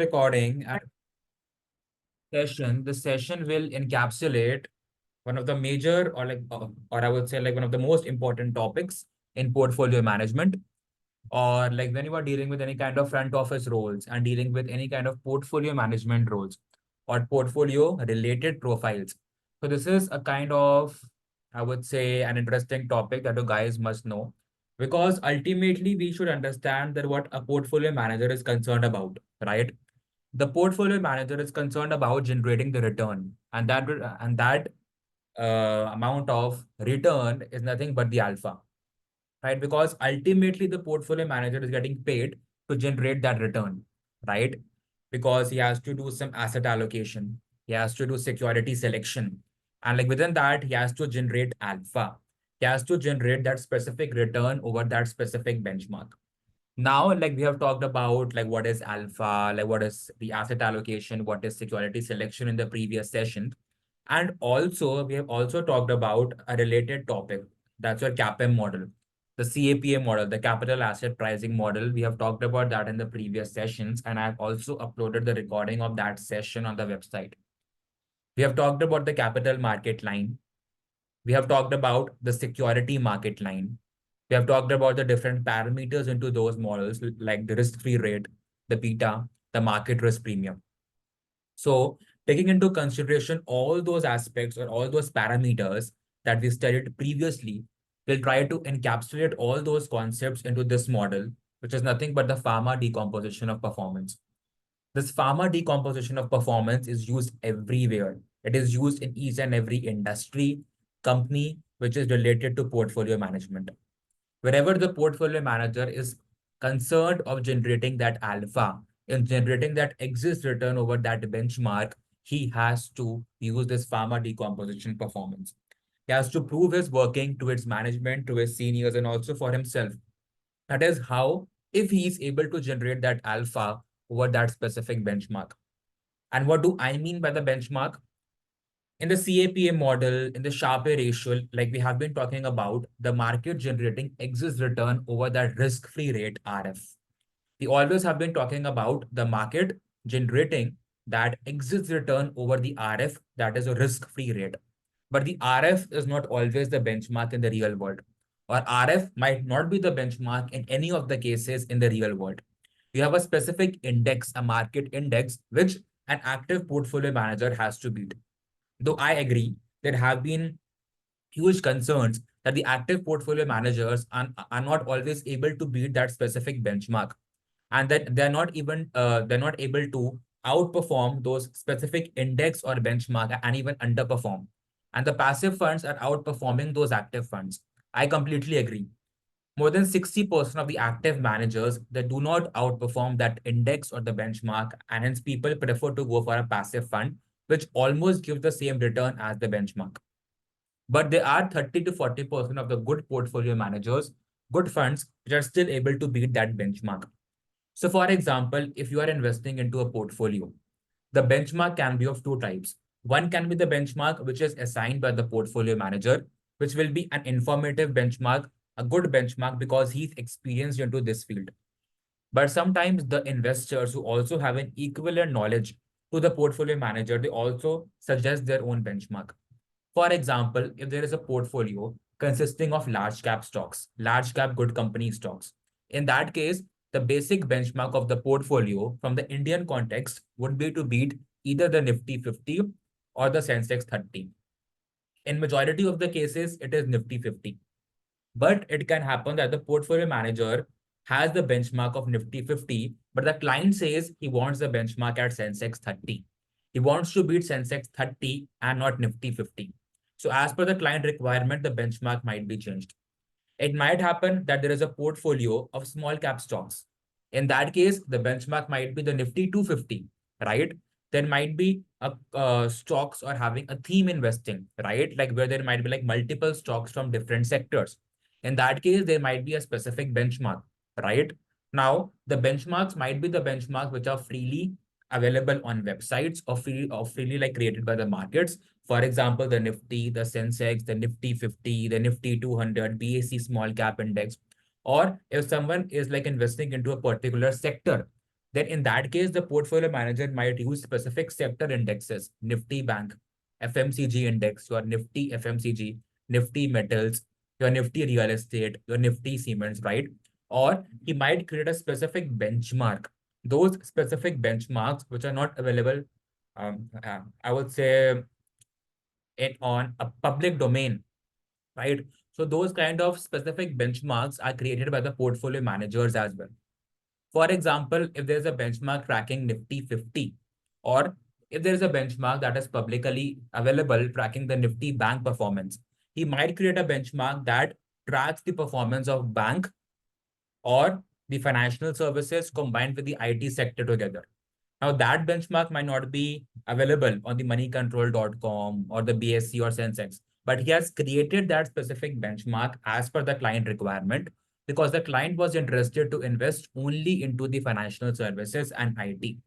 recording and this session will encapsulate one of the major or I would say like one of the most important topics in portfolio management, or like when you are dealing with any kind of front office roles and dealing with any kind of portfolio management roles or portfolio related profiles. So this is a kind of, I would say, an interesting topic that you guys must know, because ultimately we should understand that what a portfolio manager is concerned about, right? The portfolio manager is concerned about generating the return, and that amount of return is nothing but the alpha, right? Because ultimately the portfolio manager is getting paid to generate that return, right? Because he has to do some asset allocation, he has to do security selection, and like within that, he has to generate alpha. He has to generate that specific return over that specific benchmark. Now, like we have talked about, like what is alpha, like what is the asset allocation, what is security selection in the previous session. And also, we have also talked about a related topic. That's your CAPM model, the CAPA model, the capital asset pricing model. We have talked about that in the previous sessions, and I've also uploaded the recording of that session on the website. We have talked about the capital market line. We have talked about the security market line. We have talked about the different parameters into those models, like the risk-free rate, the beta, the market risk premium. So taking into consideration all those aspects or all those parameters that we studied previously, we'll try to encapsulate all those concepts into this model, which is nothing but the Fama decomposition of performance. This Fama decomposition of performance is used everywhere. It is used in each and every industry, company, which is related to portfolio management. Wherever the portfolio manager is concerned of generating that alpha, in generating that exit return over that benchmark, he has to use this Fama decomposition performance. He has to prove his working to its management, to his seniors, and also for himself. That is how, if he is able to generate that alpha over that specific benchmark. And what do I mean by the benchmark? In the CAPA model, in the Sharpe ratio, like we have been talking about, the market generating exit return over that risk-free rate RF. We always have been talking about the market generating that exit return over the RF, that is a risk-free rate. But the RF is not always the benchmark in the real world, or RF might not be the benchmark in any of the cases in the real world. You have a specific index, a market index, which an active portfolio manager has to beat. Though I agree, there have been huge concerns that the active portfolio managers are not always able to beat that specific benchmark, and that they're not able to outperform those specific index or benchmark and even underperform. And the passive funds are outperforming those active funds. I completely agree. More than 60% of the active managers that do not outperform that index or the benchmark, and hence people prefer to go for a passive fund, which almost gives the same return as the benchmark. But there are 30 to 40% of the good portfolio managers, good funds, which are still able to beat that benchmark. So for example, if you are investing into a portfolio, the benchmark can be of two types. One can be the benchmark which is assigned by the portfolio manager, which will be an informative benchmark, a good benchmark because he's experienced into this field. But sometimes the investors who also have an equivalent knowledge to the portfolio manager, they also suggest their own benchmark. For example, if there is a portfolio consisting of large cap stocks, large cap good company stocks, in that case, the basic benchmark of the portfolio from the Indian context would be to beat either the Nifty 50 or the Sensex 30. In majority of the cases, it is Nifty 50. But it can happen that the portfolio manager has the benchmark of Nifty 50, but the client says he wants the benchmark at Sensex 30. He wants to beat Sensex 30 and not Nifty 50. So as per the client requirement, the benchmark might be changed. It might happen that there is a portfolio of small cap stocks. In that case, the benchmark might be the Nifty 250, right? There might be stocks or having a theme investing, right? Like where there might be like multiple stocks from different sectors. In that case, there might be a specific benchmark, right? Now, the benchmarks might be the benchmarks which are freely available on websites or freely like created by the markets. For example, the Nifty, the Sensex, the Nifty 50, the Nifty 200, BSE small cap index. Or if someone is like investing into a particular sector, then in that case, the portfolio manager might use specific sector indexes, Nifty Bank, FMCG index, your Nifty FMCG, Nifty Metals, your Nifty Real Estate, your Nifty Cements, right? Or he might create a specific benchmark. Those specific benchmarks, which are not available, I would say, on a public domain, right? So those kind of specific benchmarks are created by the portfolio managers as well. For example, if there's a benchmark tracking Nifty 50, or if there's a benchmark that is publicly available tracking the Nifty bank performance, he might create a benchmark that tracks the performance of bank or the financial services combined with the IT sector together. Now, that benchmark might not be available on the moneycontrol.com or the BSC or Sensex, but he has created that specific benchmark as per the client requirement because the client was interested to invest only into the financial services and IT.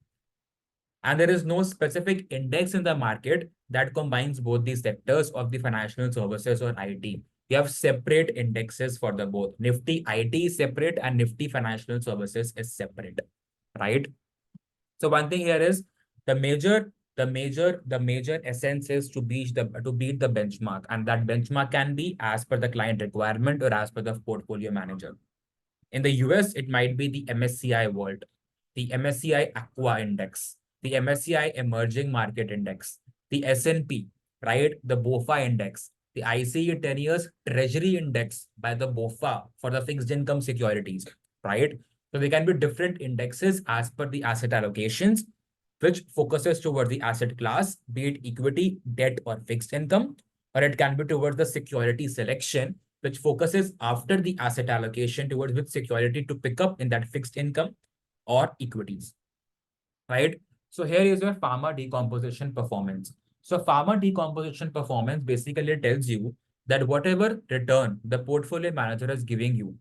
And there is no specific index in the market that combines both the sectors of the financial services or IT. We have separate indexes for the both. Nifty IT is separate and Nifty financial services is separate, right? So one thing here is the major essence is to beat the benchmark, and that benchmark can be as per the client requirement or as per the portfolio manager. In the US, it might be the MSCI World, the MSCI Aqua Index, the MSCI Emerging Market Index, the S&P, right? The BOFA Index, the ICE 10 years Treasury Index by the BOFA for the fixed income securities, right? So there can be different indexes as per the asset allocations, which focuses towards the asset class, be it equity, debt, or fixed income, or it can be towards the security selection, which focuses after the asset allocation towards which security to pick up in that fixed income or equities, right? So here is your Fama decomposition performance. So Fama decomposition performance basically tells you that whatever return the portfolio manager is giving you,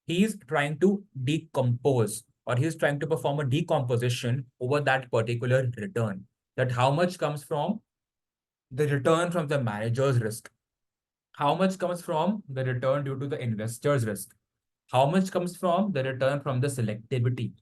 he is trying to decompose or he's trying to perform a decomposition over that particular return. That how much comes from the return from the manager's risk, how much comes from the return due to the investor's risk, how much comes from the return from the selectivity,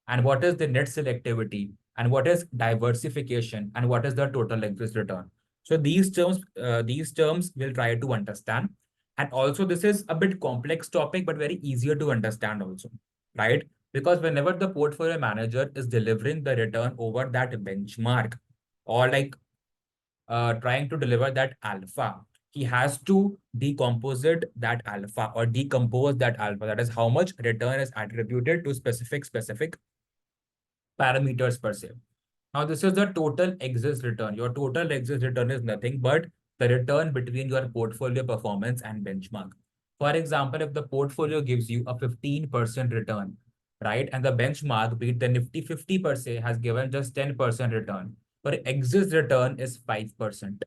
and what is the net selectivity, and what is diversification, and what is the total exit return. So these terms we'll try to understand. And also this is a bit complex topic, but very easier to understand also, right? Because whenever the portfolio manager is delivering the return over that benchmark, or like trying to deliver that alpha, he has to decomposite that alpha or decompose that alpha. That is how much return is attributed to specific parameters per se. Now, this is the total exit return. Your total exit return is nothing but the return between your portfolio performance and benchmark. For example, if the portfolio gives you a 15% return, right, and the benchmark, be it the Nifty 50 per se, has given just 10% return, your exit return is 5%.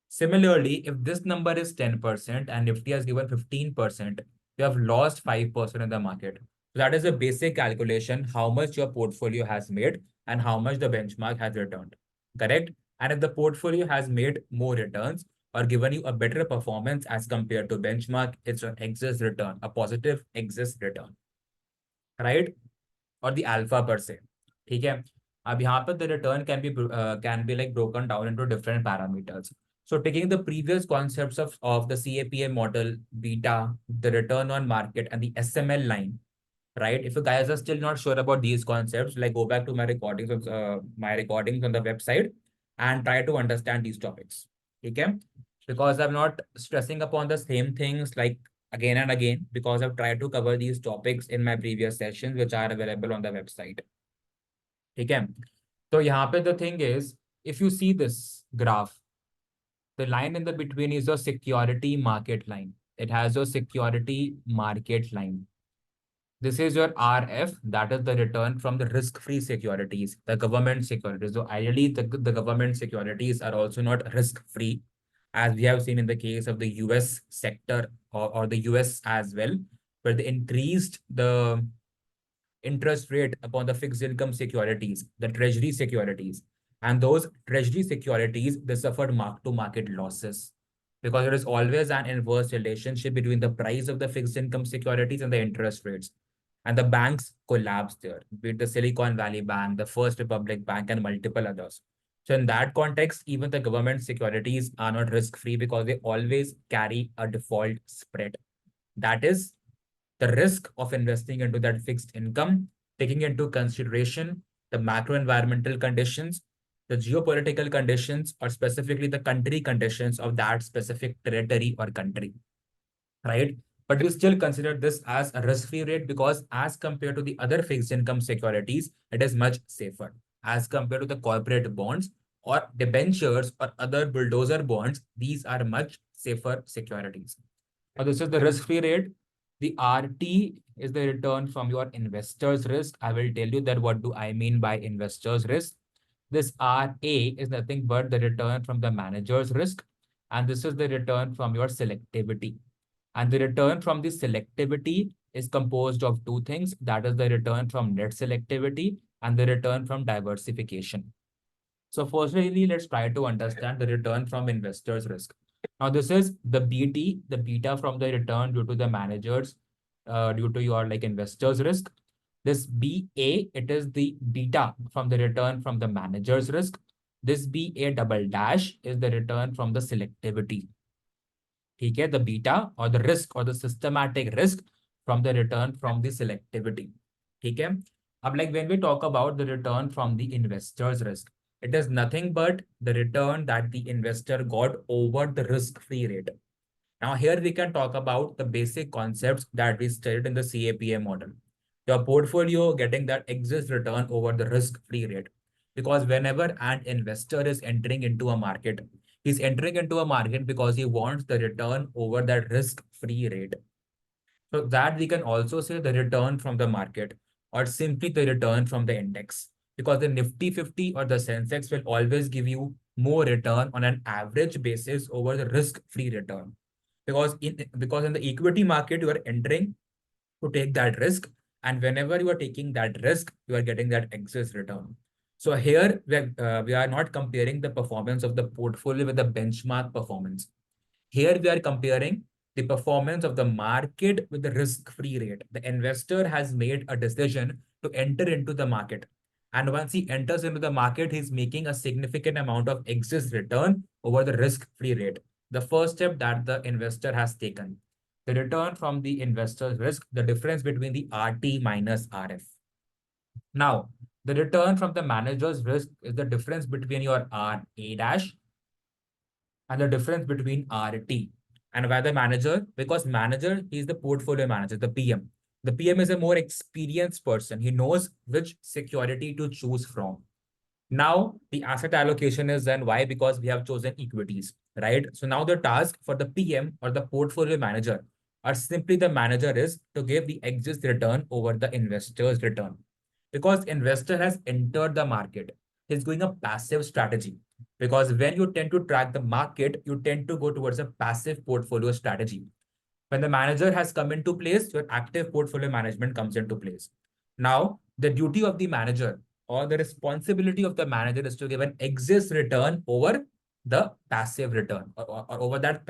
Similarly, if this number is 10% and Nifty has given 15%, you have lost 5% in the market. So that is a basic calculation, how much your portfolio has made and how much the benchmark has returned. Correct? And if the portfolio has made more returns or given you a better performance as compared to benchmark, it's an exit return, a positive exit return. Right? Or the alpha per se. ठीक है? अब यहाँ पे the return can be like broken down into different parameters. So taking the previous concepts of the CAPM model, beta, the return on market, and the SML line, right? If you guys are still not sure about these concepts, like go back to my recordings on the website and try to understand these topics. Okay? Because I'm not stressing upon the same things like again and again because I've tried to cover these topics in my previous sessions, which are available on the website. Okay? So यहाँ पे the thing is, if you see this graph, the line in the between is a security market line. It has a security market line. This is your RF, that is the return from the risk-free securities, the government securities. So ideally, the government securities are also not risk-free, as we have seen in the case of the US sector or the US as well, where they increased the interest rate upon the fixed income securities, the treasury securities. And those treasury securities, they suffered mark-to-market losses because there is always an inverse relationship between the price of the fixed income securities and the interest rates. And the banks collapsed there, be it the Silicon Valley Bank, the First Republic Bank, and multiple others. So in that context, even the government securities are not risk-free because they always carry a default spread. That is the risk of investing into that fixed income, taking into consideration the macro environmental conditions, the geopolitical conditions, or specifically the country conditions of that specific territory or country, right? But we still consider this as a risk-free rate because as compared to the other fixed income securities, it is much safer. As compared to the corporate bonds or debentures or other bulldozer bonds, these are much safer securities. Now, this is the risk-free rate. The RT is the return from your investor's risk. I will tell you that what do I mean by investor's risk. This RA is nothing but the return from the manager's risk. And this is the return from your selectivity. And the return from the selectivity is composed of two things. That is the return from net selectivity and the return from diversification. So firstly, let's try to understand the return from investors' risk. Now, this is the BT, the beta from the return due to the managers, due to your like investors' risk. This BA, it is the beta from the return from the manager's risk. This BA double dash is the return from the selectivity. Okay, the beta or the risk or the systematic risk from the return from the selectivity. Okay. Like when we talk about the return from the investor's risk, it is nothing but the return that the investor got over the risk-free rate. Now, here we can talk about the basic concepts that we studied in the CAPM model. Your portfolio getting that exit return over the risk-free rate. Because whenever an investor is entering into a market, he's entering into a market because he wants the return over that risk-free rate. So that we can also say the return from the market or simply the return from the index. Because the Nifty 50 or the Sensex will always give you more return on an average basis over the risk-free return. Because in the equity market, you are entering to take that risk. And whenever you are taking that risk, you are getting that excess return. So here we are not comparing the performance of the portfolio with the benchmark performance. Here we are comparing the performance of the market with the risk-free rate. The investor has made a decision to enter into the market. And once he enters into the market, he's making a significant amount of excess return over the risk-free rate. The first step that the investor has taken. The return from the investor's risk, the difference between the RT minus RF. Now, the return from the manager's risk is the difference between your RA dash and the difference between RT. And why the manager? Because manager, he's the portfolio manager, the PM. The PM is a more experienced person. He knows which security to choose from. Now, the asset allocation is done. Why? Because we have chosen equities, right? So now the task for the PM or the portfolio manager or simply the manager is to give the exit return over the investor's return. Because investor has entered the market, he's going a passive strategy. Because when you tend to track the market, you tend to go towards a passive portfolio strategy. When the manager has come into place, your active portfolio management comes into place. Now, the duty of the manager or the responsibility of the manager is to give an exit return over the passive return or over that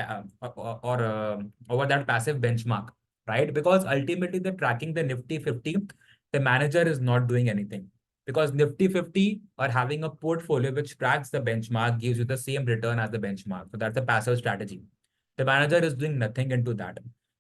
over that passive benchmark, right? Because ultimately, the tracking the Nifty 50, the manager is not doing anything because Nifty 50 or having a portfolio which tracks the benchmark gives you the same return as the benchmark. So that's a passive strategy. The manager is doing nothing into that.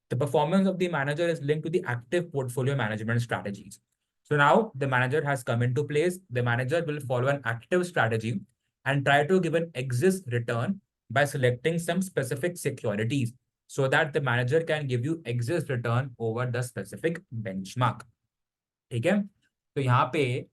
The performance of the manager is linked to the active portfolio management strategies. So now the manager has come into place. The manager will follow an active strategy and try to give an exit return by selecting some specific securities so that the manager can give you exit return over the specific benchmark. ठीक है? तो यहाँ पे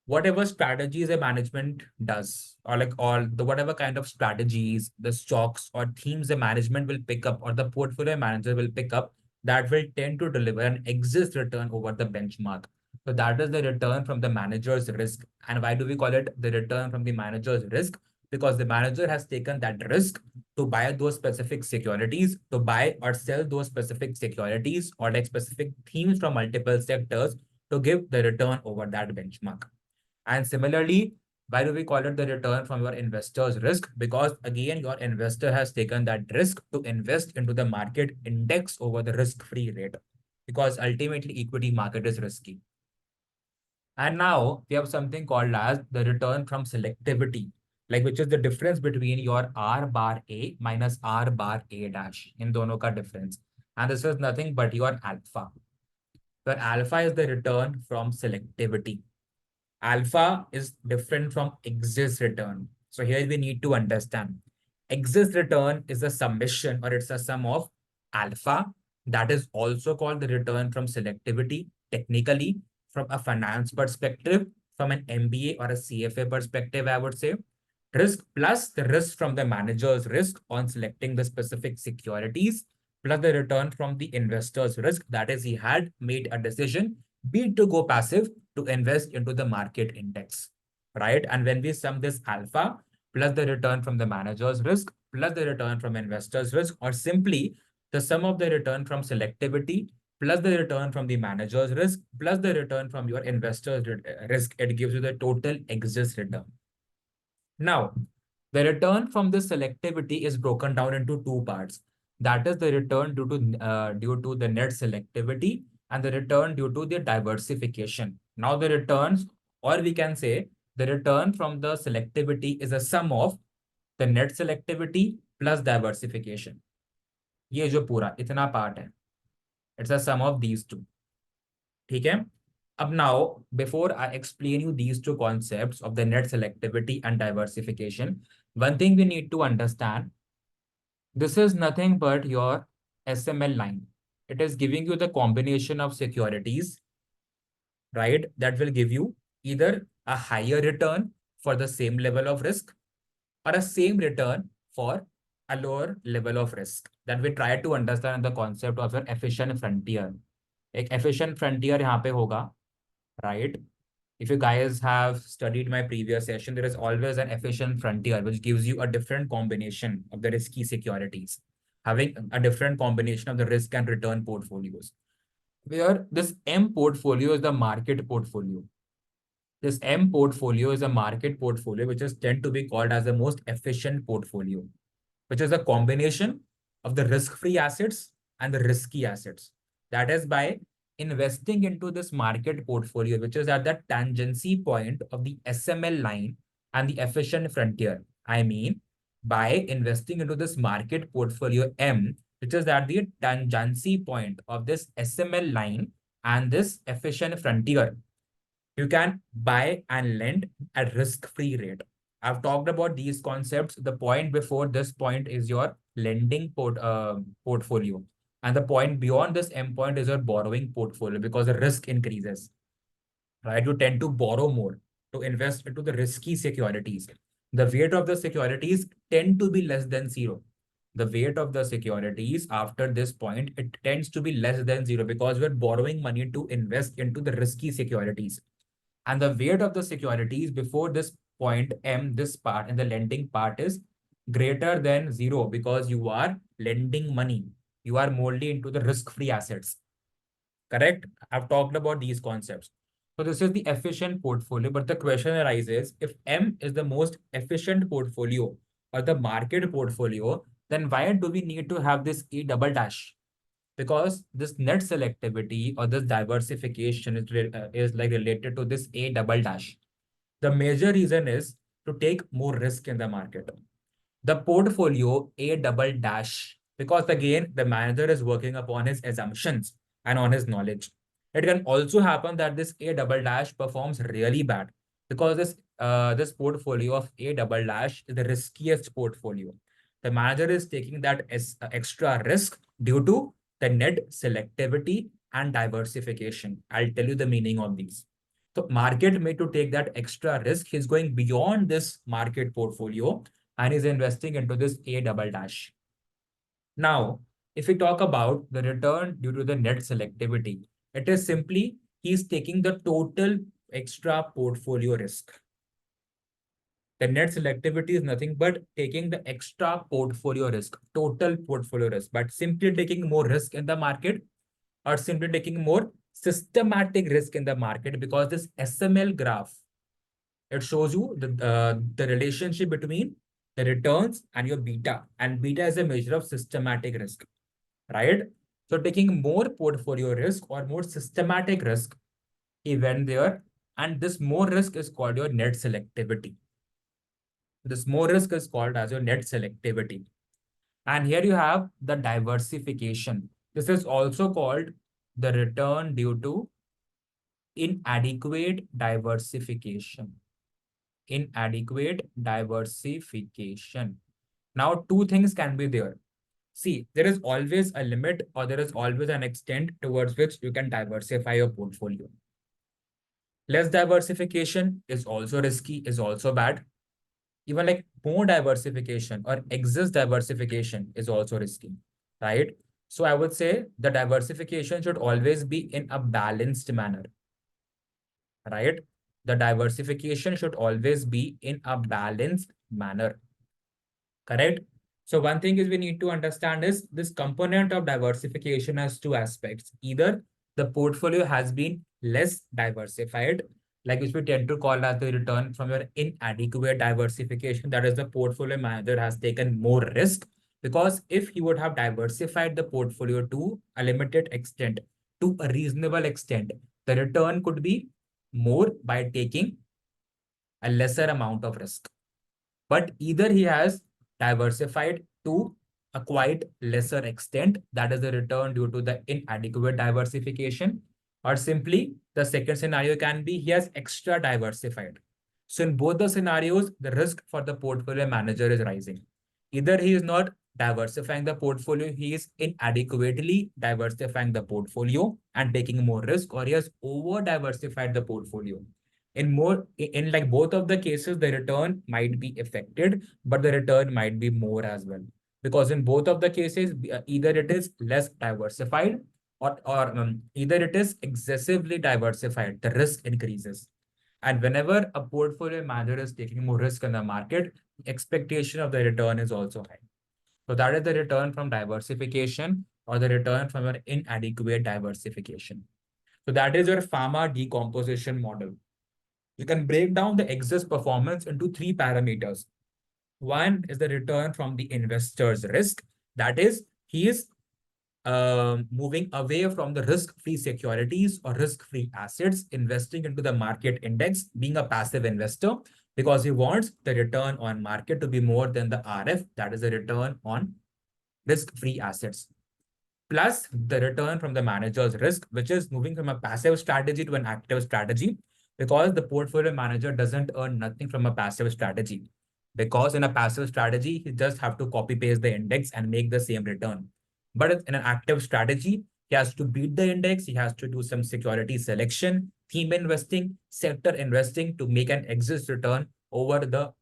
whatever strategies a management does, or like all the whatever kind of strategies, the stocks or themes the management will pick up or the portfolio manager will pick up, that will tend to deliver an exit return over the benchmark. So that is the return from the manager's risk. And why do we call it the return from the manager's risk? Because the manager has taken that risk to buy those specific securities, to buy or sell those specific securities or like specific themes from multiple sectors to give the return over that benchmark. And similarly, why do we call it the return from your investor's risk? Because again, your investor has taken that risk to invest into the market index over the risk-free rate. because ultimately equity market is risky. And now we have something called as the return from selectivity, like which is the difference between your R bar A minus R bar A dash in dono ka difference. And this is nothing but your alpha. Where alpha is the return from selectivity. Alpha is different from exist return. So here we need to understand. Exist return is a summation or it's a sum of alpha. That is also called the return from selectivity. Technically, from a finance perspective, from an MBA or a CFA perspective, I would say, risk plus the risk from the manager's risk on selecting the specific securities, plus the return from the investor's risk. That is, he had made a decision, be it to go passive, to invest into the market index, right? And when we sum this alpha plus the return from the manager's risk plus the return from investor's risk, or simply the sum of the return from selectivity plus the return from the manager's risk plus the return from your investor's risk, it gives you the total exist return. Now, the return from this selectivity is broken down into two parts. That is the return due to the net selectivity and the return due to the diversification. Now, the returns, or we can say the return from the selectivity is a sum of the net selectivity plus diversification. ये जो पूरा इतना part है, it's a sum of these two. ठीक है? Up now, before I explain you these two concepts of the net selectivity and diversification, one thing we need to understand, this is nothing but your SML line. It is giving you the combination of securities, right? That will give you either a higher return for the same level of risk or a same return for a lower level of risk. That we try to understand the concept of an efficient frontier. एक efficient frontier यहाँ पे होगा, right? If you guys have studied my previous session, there is always an efficient frontier, which gives you a different combination of the risky securities, having a different combination of the risk and return portfolios. Where this M portfolio is the market portfolio. This M portfolio is a market portfolio, which is tend to be called as the most efficient portfolio, which is a combination of the risk-free assets and the risky assets. That is by investing into this market portfolio, which is at the tangency point of the SML line and the efficient frontier. I mean, by investing into this market portfolio M, which is at the tangency point of this SML line and this efficient frontier, you can buy and lend at risk-free rate. I've talked about these concepts. The point before this point is your lending portfolio. And the point beyond this M point is your borrowing portfolio because the risk increases, right? You tend to borrow more to invest into the risky securities. The weight of the securities tend to be less than zero. The weight of the securities after this point, it tends to be less than zero because we're borrowing money to invest into the risky securities. And the weight of the securities before this point M, this part in the lending part is greater than zero because you are lending money. You are mostly into the risk-free assets. Correct? I've talked about these concepts. So this is the efficient portfolio, but the question arises, if M is the most efficient portfolio or the market portfolio, then why do we need to have this E double dash? Because this net selectivity or this diversification is like related to this A double dash. The major reason is to take more risk in the market. The portfolio A double dash, because again, the manager is working upon his assumptions and on his knowledge. It can also happen that this A double dash performs really bad because this portfolio of A double dash is the riskiest portfolio. The manager is taking that as extra risk due to the net selectivity and diversification. I'll tell you the meaning of these. So market made to take that extra risk. He's going beyond this market portfolio and is investing into this A double dash. Now, if we talk about the return due to the net selectivity, it is simply he's taking the total extra portfolio risk. The net selectivity is nothing but taking the extra portfolio risk, total portfolio risk, but simply taking more risk in the market or simply taking more systematic risk in the market because this SML graph, it shows you the relationship between the returns and your beta. And beta is a measure of systematic risk, right? So taking more portfolio risk or more systematic risk, he went there, and this more risk is called your net selectivity. This more risk is called as your net selectivity. And here you have the diversification. This is also called the return due to inadequate diversification. Inadequate diversification. Now, two things can be there. See, there is always a limit or there is always an extent towards which you can diversify your portfolio. Less diversification is also risky, is also bad. Even like more diversification or excess diversification is also risky, right? So I would say the diversification should always be in a balanced manner, right? The diversification should always be in a balanced manner. Correct? So one thing is we need to understand is this component of diversification has two aspects. Either the portfolio has been less diversified, like which we tend to call as the return from your inadequate diversification. That is, the portfolio manager has taken more risk, because if he would have diversified the portfolio to a limited extent, to a reasonable extent, the return could be more by taking a lesser amount of risk. But either he has diversified to a quite lesser extent, that is the return due to the inadequate diversification, or simply the second scenario can be he has extra diversified. So in both the scenarios, the risk for the portfolio manager is rising. Either he is not diversifying the portfolio, he is inadequately diversifying the portfolio and taking more risk, or he has over diversified the portfolio. In like both of the cases, the return might be affected, but the return might be more as well. Because in both of the cases, either it is less diversified, or either it is excessively diversified, the risk increases. And whenever a portfolio manager is taking more risk in the market, expectation of the return is also high. So that is the return from diversification or the return from an inadequate diversification. So that is your Fama decomposition model. You can break down the excess performance into three parameters. One is the return from the investor's risk. That is, he is moving away from the risk-free securities or risk-free assets, investing into the market index, being a passive investor, because he wants the return on market to be more than the RF, that is the return on risk-free assets, plus the return from the manager's risk, which is moving from a passive strategy to an active strategy, because the portfolio manager doesn't earn nothing from a passive strategy. Because in a passive strategy, he just have to copy paste the index and make the same return. But in an active strategy, he has to beat the index. He has to do some security selection, theme investing, sector investing to make an exit return over the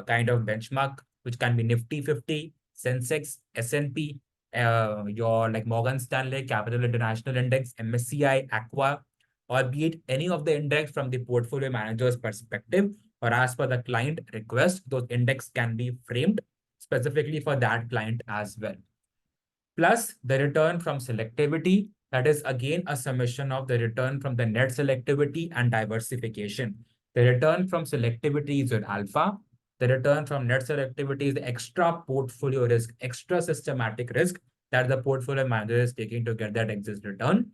kind of benchmark, which can be Nifty 50, Sensex, S&P, your like Morgan Stanley, Capital International Index, MSCI, Aqua, or be it any of the index from the portfolio manager's perspective, or as per the client request, those index can be framed specifically for that client as well. Plus the return from selectivity, that is again a summation of the return from the net selectivity and diversification. The return from selectivity is your alpha. The return from net selectivity is the extra portfolio risk, extra systematic risk that the portfolio manager is taking to get that exit return.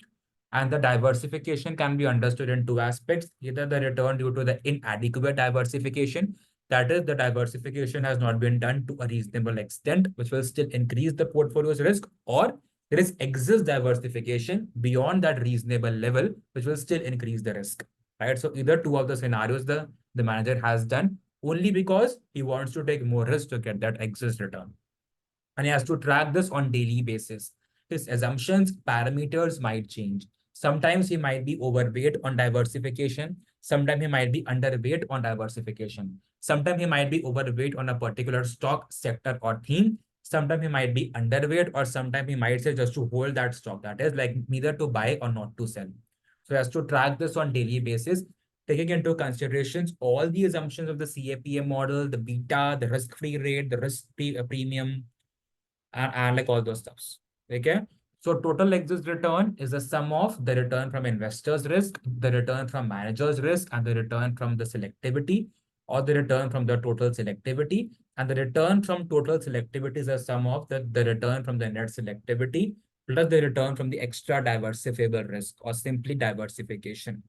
And the diversification can be understood in two aspects, either the return due to the inadequate diversification, that is, the diversification has not been done to a reasonable extent, which will still increase the portfolio's risk, or there is excess diversification beyond that reasonable level, which will still increase the risk, right? So either two of the scenarios the manager has done only because he wants to take more risk to get that excess return. And he has to track this on daily basis. His assumptions, parameters might change. Sometimes he might be overweight on diversification. Sometimes he might be underweight on diversification. Sometimes he might be overweight on a particular stock, sector, or theme. Sometimes he might be underweight, or sometimes he might say just to hold that stock. That is like neither to buy or not to sell. So he has to track this on daily basis, taking into considerations all the assumptions of the CAPM model, the beta, the risk-free rate, the risk premium, and like all those stuffs. Okay. So total exit return is the sum of the return from investors' risk, the return from managers' risk, and the return from the selectivity, or the return from the total selectivity. And the return from total selectivity is a sum of the return from the net selectivity plus the return from the extra diversifiable risk or simply diversification.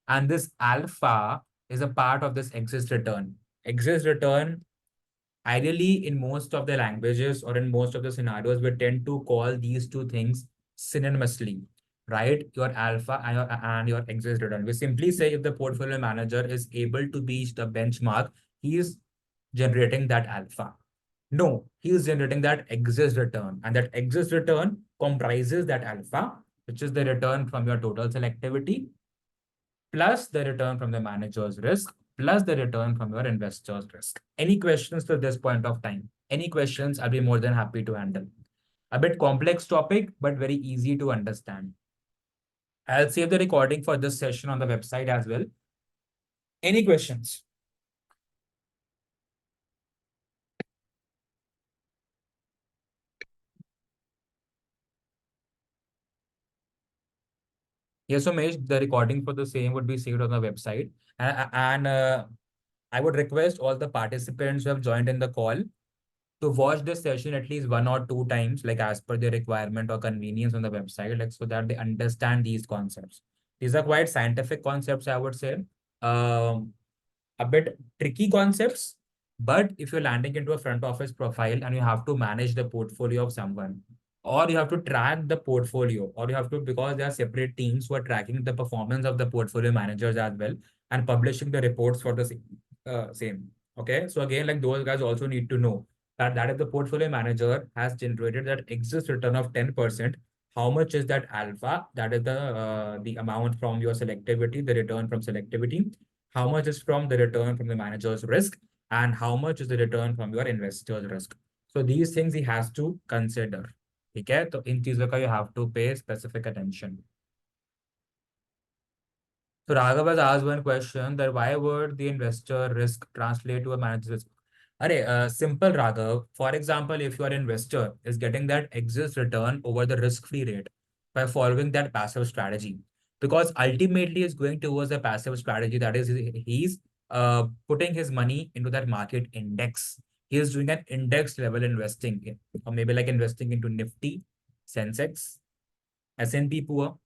And this alpha is a part of this exist return. Exist return, ideally, in most of the languages or in most of the scenarios, we tend to call these two things synonymously, right? Your alpha and your exit return. We simply say if the portfolio manager is able to reach the benchmark, he is generating that alpha. No, he is generating that exit return, and that exit return comprises that alpha, which is the return from your total selectivity plus the return from the manager's risk, plus the return from your investor's risk. Any questions to this point of time? Any questions? I'll be more than happy to handle. A bit complex topic, but very easy to understand. I'll save the recording for this session on the website as well. Any questions? Yes, Umesh, the recording for the same would be saved on the website. And I would request all the participants who have joined in the call to watch this session at least one or two times, like as per their requirement or convenience on the website, like so that they understand these concepts. These are quite scientific concepts, I would say. Um, a bit tricky concepts, but if you're landing into a front office profile and you have to manage the portfolio of someone, or you have to track the portfolio, or you have to, because there are separate teams who are tracking the performance of the portfolio managers as well and publishing the reports for the same. Okay. So again, like those guys also need to know that if the portfolio manager has generated that exit return of 10%, how much is that alpha? That is the amount from your selectivity, the return from selectivity, how much is from the return from the manager's risk, and how much is the return from your investor's risk. So these things he has to consider. Okay, so in चीजों का you have to pay specific attention. So Raghav has asked one question that why would the investor risk translate to a manager's risk? Simple Raghav. For example, if your investor is getting that exit return over the risk-free rate by following that passive strategy, because ultimately is going towards a passive strategy, that is he's putting his money into that market index. He is doing an index level investing, or maybe like investing into Nifty, Sensex, S&P Poor,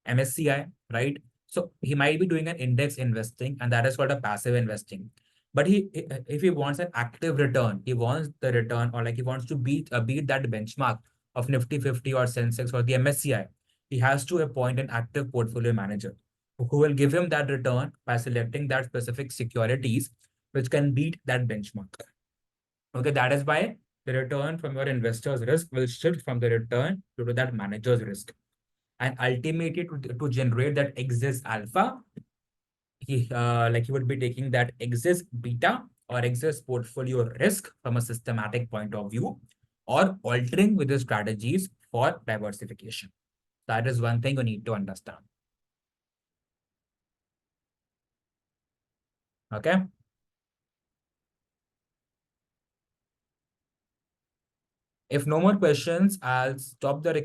MSCI, right? So he might be doing an index investing, and that is called a passive investing. But if he wants an active return, he wants the return, or like he wants to beat that benchmark of Nifty 50 or Sensex or the MSCI. He has to appoint an active portfolio manager who will give him that return by selecting that specific securities which can beat that benchmark. Okay, that is why the return from your investor's risk will shift from the return to that manager's risk. And ultimately, to generate that exist alpha, he would be taking that exist beta or exist portfolio risk from a systematic point of view, or altering with the strategies for diversification. That is one thing you need to understand. Okay. If no more questions, I'll stop the recording.